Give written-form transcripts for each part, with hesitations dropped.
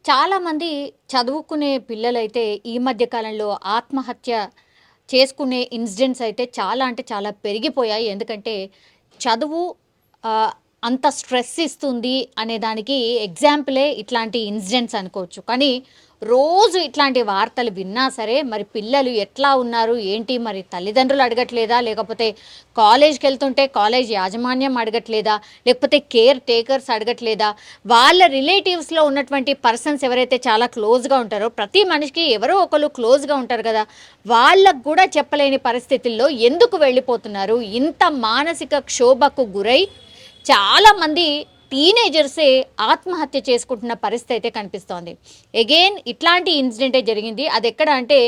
చాలామంది చదువుకునే పిల్లలైతే ఈ మధ్య కాలంలో ఆత్మహత్య చేసుకునే ఇన్సిడెంట్స్ అయితే చాలా అంటే చాలా పెరిగిపోయాయి. ఎందుకంటే చదువు ఆహ్, అంత స్ట్రెస్ ఇస్తుంది అనే దానికి ఎగ్జాంపులే ఇట్లాంటి ఇన్సిడెంట్స్ అనుకోవచ్చు. కానీ రోజు ఇట్లాంటి వార్తలు విన్నా సరే మరి పిల్లలు ఎట్లా ఉన్నారు? ఏంటి మరి తల్లిదండ్రులు అడగట్లేదా? లేకపోతే కాలేజ్‌కెళ్తుంటే కాలేజ్ యాజమాన్యం అడగట్లేదా? లేకపోతే కేర్ టేకర్స్ అడగట్లేదా? వాళ్ళ రిలేటివ్స్‌లో ఉన్నటువంటి పర్సన్స్ ఎవరైతే చాలా క్లోజ్‌గా ఉంటారో ప్రతి మనిషికి ఎవరో ఒకళ్ళు క్లోజ్‌గా ఉంటారు కదా! వాళ్ళకి కూడా చెప్పలేని పరిస్థితుల్లో ఎందుకు వెళ్ళిపోతున్నారు? ఇంత మానసిక క్షోభకు గురై చాలామంది టీనేజర్సే ఆత్మహత్య చేసుకుంటున్న పరిస్థితి అయితే కనిపిస్తోంది. ఎగైన్ ఇట్లాంటి ఇన్సిడెంటే జరిగింది. అదెక్కడ అంటే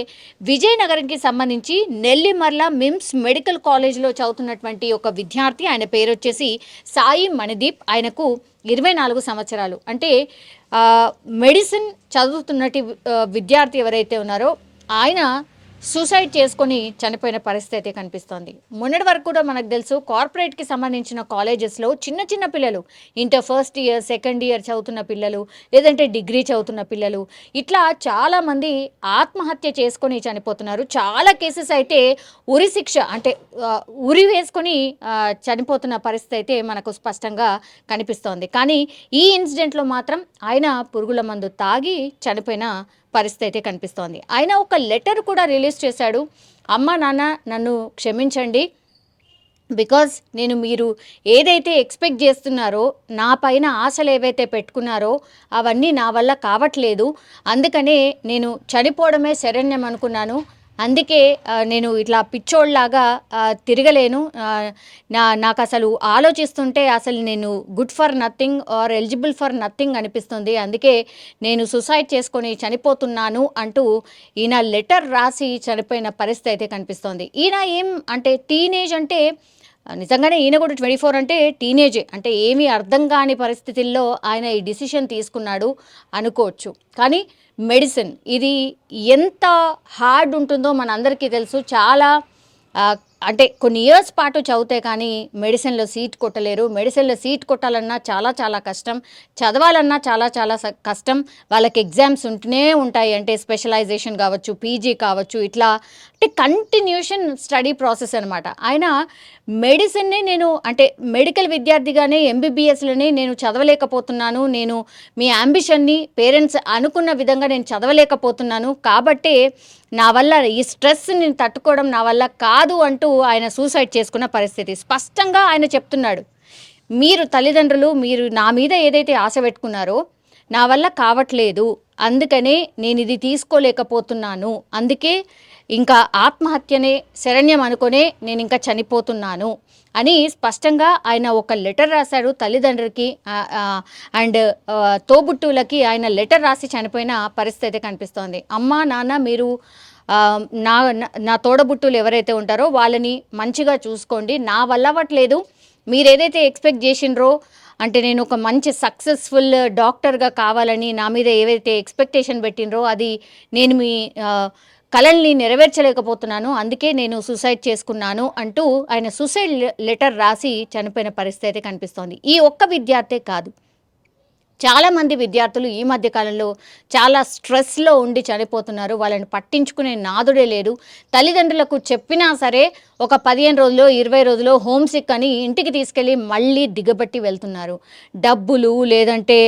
విజయనగరంకి సంబంధించి నెల్లిమర్ల మిమ్స్ మెడికల్ కాలేజ్‌లో చదువుతున్నటువంటి ఒక విద్యార్థి. ఆయన పేరొచ్చేసి సాయి మణిదీప్. ఆయనకు 24 సంవత్సరాలు. అంటే ఆహ్, మెడిసిన్ చదువుతున్నటి విద్యార్థి ఎవరైతే ఉన్నారో ఆయన సూసైడ్ చేసుకొని చనిపోయిన పరిస్థితి అయితే కనిపిస్తోంది. మొన్నటి వరకు కూడా మనకు తెలుసు కార్పొరేట్‌కి సంబంధించిన కాలేజెస్‌లో చిన్న చిన్న పిల్లలు inter first year, second year చదువుతున్న పిల్లలు, లేదంటే డిగ్రీ చదువుతున్న పిల్లలు ఇట్లా చాలామంది ఆత్మహత్య చేసుకొని చనిపోతున్నారు. చాలా కేసెస్ అయితే ఉరి శిక్ష అంటే ఉరి వేసుకొని చనిపోతున్న పరిస్థితి అయితే మనకు స్పష్టంగా కనిపిస్తోంది. కానీ ఈ ఇన్సిడెంట్‌లో మాత్రం ఆయన పురుగుల మందు తాగి చనిపోయిన పరిస్థితి అయితే కనిపిస్తోంది. ఆయన ఒక లెటర్ కూడా రిలీజ్ చేశాడు. అమ్మా నాన్న నన్ను క్షమించండి. బికాజ్ నేను మీరు ఏదైతే ఎక్స్పెక్ట్ చేస్తున్నారో నా పైన ఆశలు ఏవైతే పెట్టుకున్నారో అవన్నీ నా వల్ల కావట్లేదు. అందుకనే నేను చనిపోవడమే శరణ్యం అనుకున్నాను. అందుకే నేను ఇట్లా పిచ్చోళ్ళలాగా తిరగలేను. నాకు అసలు ఆలోచిస్తుంటే అసలు నేను good for nothing or eligible for nothing అనిపిస్తుంది. అందుకే నేను సూసైడ్ చేసుకొని చనిపోతున్నాను అంటూ ఈయన లెటర్ రాసి చనిపోయిన పరిస్థితి అయితే కనిపిస్తోంది. ఈయన ఏం అంటే టీనేజ్ అంటే నిజంగానే ఈయన కూడా 24 అంటే టీనేజే. అంటే ఏమీ అర్థం కాని పరిస్థితుల్లో ఆయన ఈ డిసిషన్ తీసుకున్నాడు అనుకోవచ్చు. కానీ మెడిసిన్ ఇది ఎంత హార్డ్ ఉంటుందో మనందరికీ తెలుసు. చాలా అంటే కొన్ని ఇయర్స్ పాటు చదివితే కానీ మెడిసిన్‌లో సీట్ కొట్టలేరు. మెడిసిన్‌లో సీట్ కొట్టాలన్నా చాలా చాలా కష్టం. చదవాలన్నా చాలా చాలా కష్టం. వాళ్ళకి ఎగ్జామ్స్ ఉంటూనే ఉంటాయి. అంటే స్పెషలైజేషన్ కావచ్చు, పీజీ కావచ్చు ఇట్లా అంటే కంటిన్యూషన్ స్టడీ ప్రాసెస్ అనమాట. ఆయన మెడిసిన్‌ని నేను అంటే మెడికల్ విద్యార్థిగానే ఎంబీబీఎస్‌లని నేను చదవలేకపోతున్నాను. నేను మీ యాంబిషన్‌ని పేరెంట్స్ అనుకున్న విధంగా నేను చదవలేకపోతున్నాను. కాబట్టే నా వల్ల ఈ స్ట్రెస్ నేను తట్టుకోవడం నా వల్ల కాదు అంటూ ఆయన సూసైడ్ చేసుకున్న పరిస్థితి. స్పష్టంగా ఆయన చెప్తున్నాడు. మీరు తల్లిదండ్రులు మీరు నా మీద ఏదైతే ఆశ పెట్టుకున్నారో నా వల్ల కావట్లేదు. అందుకనే నేను ఇది తీసుకోలేకపోతున్నాను. అందుకే ఇంకా ఆత్మహత్యనే శరణ్యం అనుకునే నేను ఇంకా చనిపోతున్నాను అని స్పష్టంగా ఆయన ఒక లెటర్ రాశాడు తల్లిదండ్రులకి అండ్ తోబుట్టువులకి ఆయన లెటర్ రాసి చనిపోయిన పరిస్థితి కనిపిస్తోంది. అమ్మ నాన్న మీరు నా నా తోడబుట్టువులు ఎవరైతే ఉంటారో వాళ్ళని మంచిగా చూసుకోండి. నా వల్ల అవ్వట్లేదు. మీరు ఏదైతే ఎక్స్పెక్ట్ చేసిండ్రో అంటే నేను ఒక మంచి సక్సెస్ఫుల్ డాక్టర్గా కావాలని నా మీద ఏవైతే ఎక్స్పెక్టేషన్ పెట్టినరో అది నేను మీ కలల్ని నెరవేర్చలేకపోతున్నాను. అందుకే నేను సూసైడ్ చేసుకున్నాను అంటూ ఆయన సూసైడ్ లెటర్ రాసి చనిపోయిన పరిస్థితి కనిపిస్తోంది. ఈ ఒక్క విద్యార్థే కాదు. చాలామంది విద్యార్థులు ఈ మధ్య కాలంలో చాలా స్ట్రెస్లో ఉండి చనిపోతున్నారు. వాళ్ళని పట్టించుకునే నాదుడే లేడు. తల్లిదండ్రులకు చెప్పినా సరే ఒక 15 రోజులో 20 రోజులో హోమ్ సిక్ అని ఇంటికి తీసుకెళ్ళి మళ్ళీ దిగబట్టి వెళ్తున్నారు. డబ్బులు లేదంటే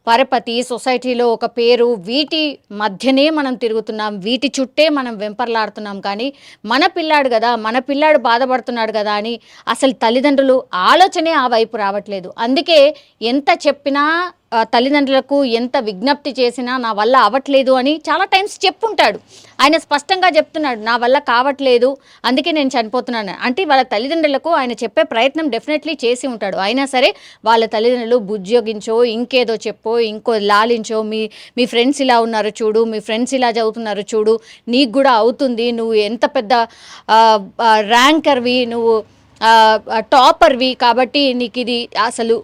పరపతి సొసైటీలో ఒక పేరు వీటి మధ్యనే మనం తిరుగుతున్నాం. వీటి చుట్టే మనం వెంపర్లాడుతున్నాం. కానీ మన పిల్లాడు కదా మన పిల్లాడు బాధపడుతున్నాడు కదా అని అసలు తల్లిదండ్రులు ఆలోచనే ఆ వైపు రావట్లేదు. అందుకే ఎంత చెప్పినా తల్లిదండ్రులకు ఎంత విజ్ఞప్తి చేసినా నా వల్ల అవ్వట్లేదు అని చాలా టైమ్స్ చెప్పుంటాడు. ఆయన స్పష్టంగా చెప్తున్నాడు నా వల్ల కావట్లేదు అందుకే నేను చనిపోతున్నాను అంటే వాళ్ళ తల్లిదండ్రులకు ఆయన చెప్పే ప్రయత్నం డెఫినెట్లీ చేసి ఉంటాడు. అయినా సరే వాళ్ళ తల్లిదండ్రులు బుజ్జోగించో ఇంకేదో చెప్పో ఇంకో లాలించో మీ ఫ్రెండ్స్ ఇలా ఉన్నారు చూడు, మీ ఫ్రెండ్స్ ఇలా చదువుతున్నారు చూడు, నీకు కూడా అవుతుంది, నువ్వు ఎంత పెద్ద ర్యాంకర్వి, నువ్వు టాపర్వి కాబట్టి నీకు ఇది అసలు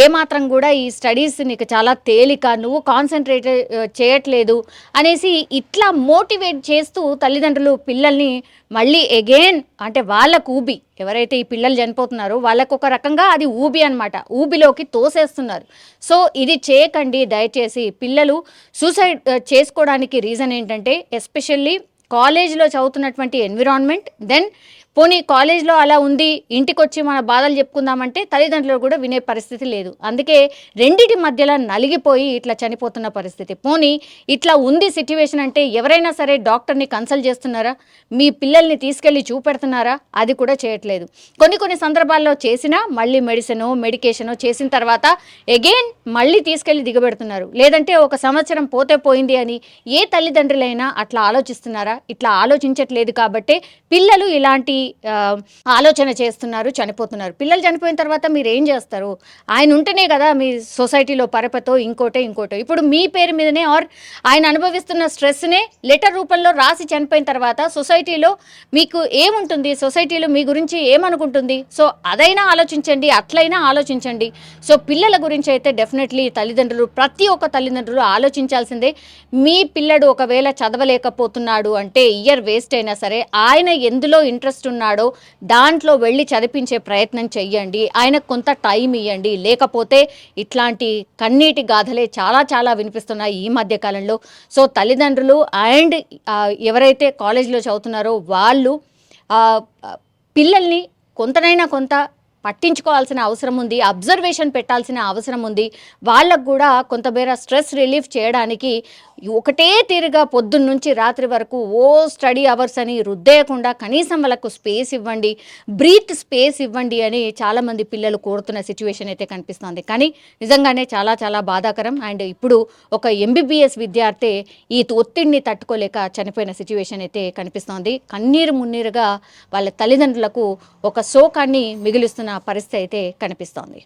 ఏమాత్రం కూడా ఈ స్టడీస్ నీకు చాలా తేలిక, నువ్వు కాన్సన్ట్రేట్ చేయట్లేదు అనేసి ఇట్లా మోటివేట్ చేస్తూ తల్లిదండ్రులు పిల్లల్ని మళ్ళీ అగైన్ అంటే వాళ్ళకు ఊబి, ఎవరైతే ఈ పిల్లలు చనిపోతున్నారో వాళ్ళకు ఒక రకంగా అది ఊబి అనమాట, ఊబిలోకి తోసేస్తున్నారు. సో ఇది చేయకండి దయచేసి. పిల్లలు సూసైడ్ చేసుకోవడానికి రీజన్ ఏంటంటే ఎస్పెషల్లీ కాలేజ్లో చదువుతున్నటువంటి ఎన్విరాన్మెంట్, దెన్ పోనీ కాలేజ్లో అలా ఉంది, ఇంటికి వచ్చి మన బాధలు చెప్పుకుందామంటే తల్లిదండ్రులు కూడా వినే పరిస్థితి లేదు. అందుకే రెండిటి మధ్యలో నలిగిపోయి ఇట్లా చనిపోతున్న పరిస్థితి. పోనీ ఇట్లా ఉంది సిట్యువేషన్ అంటే ఎవరైనా సరే డాక్టర్ని కన్సల్ట్ చేస్తున్నారా, మీ పిల్లల్ని తీసుకెళ్ళి చూపెడుతున్నారా? అది కూడా చేయట్లేదు. కొన్ని సందర్భాల్లో చేసినా మళ్ళీ మెడికేషనో చేసిన తర్వాత అగైన్ మళ్ళీ తీసుకెళ్ళి దిగబెడుతున్నారు. లేదంటే ఒక సంవత్సరం పోతే పోయింది అని ఏ తల్లిదండ్రులైనా అట్లా ఆలోచిస్తున్నారా? ఇట్లా ఆలోచించట్లేదు కాబట్టే పిల్లలు ఇలాంటి ఆలోచన చేస్తున్నారు, చనిపోతున్నారు. పిల్లలు చనిపోయిన తర్వాత మీరు ఏం చేస్తారు? ఆయన ఉంటేనే కదా మీ సొసైటీలో పరపతో ఇంకోటో. ఇప్పుడు మీ పేరు మీదనే ఆర్ ఆయన అనుభవిస్తున్న స్ట్రెస్నే లెటర్ రూపంలో రాసి చనిపోయిన తర్వాత సొసైటీలో మీకు ఏముంటుంది? సొసైటీలో మీ గురించి ఏమనుకుంటుంది? సో అదైనా ఆలోచించండి, అట్లయినా ఆలోచించండి. సో పిల్లల గురించి అయితే డెఫినెట్లీ తల్లిదండ్రులు, ప్రతి ఒక్క తల్లిదండ్రులు ఆలోచించాల్సిందే. మీ పిల్లడు ఒకవేళ చదవలేకపోతున్నాడు అంటే ఇయర్ వేస్ట్ అయినా సరే ఆయన ఎందులో ఇంట్రెస్ట్ ఉన్నాడో దాంట్లో వెళ్ళి చదివించే ప్రయత్నం చెయ్యండి. ఆయనకు కొంత టైం ఇవ్వండి. లేకపోతే ఇట్లాంటి కన్నీటి గాథలే చాలా వినిపిస్తున్నాయి ఈ మధ్య కాలంలో. సో తల్లిదండ్రులు అండ్ ఎవరైతే కాలేజీలో చదువుతున్నారో వాళ్ళు పిల్లల్ని కొంత పట్టించుకోవాల్సిన అవసరం ఉంది, అబ్జర్వేషన్ పెట్టాల్సిన అవసరం ఉంది. వాళ్ళకు కూడా కొంతమేర స్ట్రెస్ రిలీఫ్ చేయడానికి ఒకటే తీరుగా పొద్దున్న నుంచి రాత్రి వరకు స్టడీ అవర్స్ అని రుద్దేయకుండా కనీసం వాళ్ళకు స్పేస్ ఇవ్వండి, బ్రీత్ స్పేస్ ఇవ్వండి అని చాలామంది పిల్లలు కోరుతున్న సిచ్యువేషన్ అయితే కనిపిస్తుంది. కానీ నిజంగానే చాలా బాధాకరం. అండ్ ఇప్పుడు ఒక ఎంబీబీఎస్ విద్యార్థి ఈ ఒత్తిడిని తట్టుకోలేక చనిపోయిన సిచ్యువేషన్ అయితే కనిపిస్తోంది. కన్నీరు మున్నీరుగా వాళ్ళ తల్లిదండ్రులకు ఒక శోకాన్ని మిగిలిస్తున్న పరిస్థితి అయితే కనిపిస్తోంది.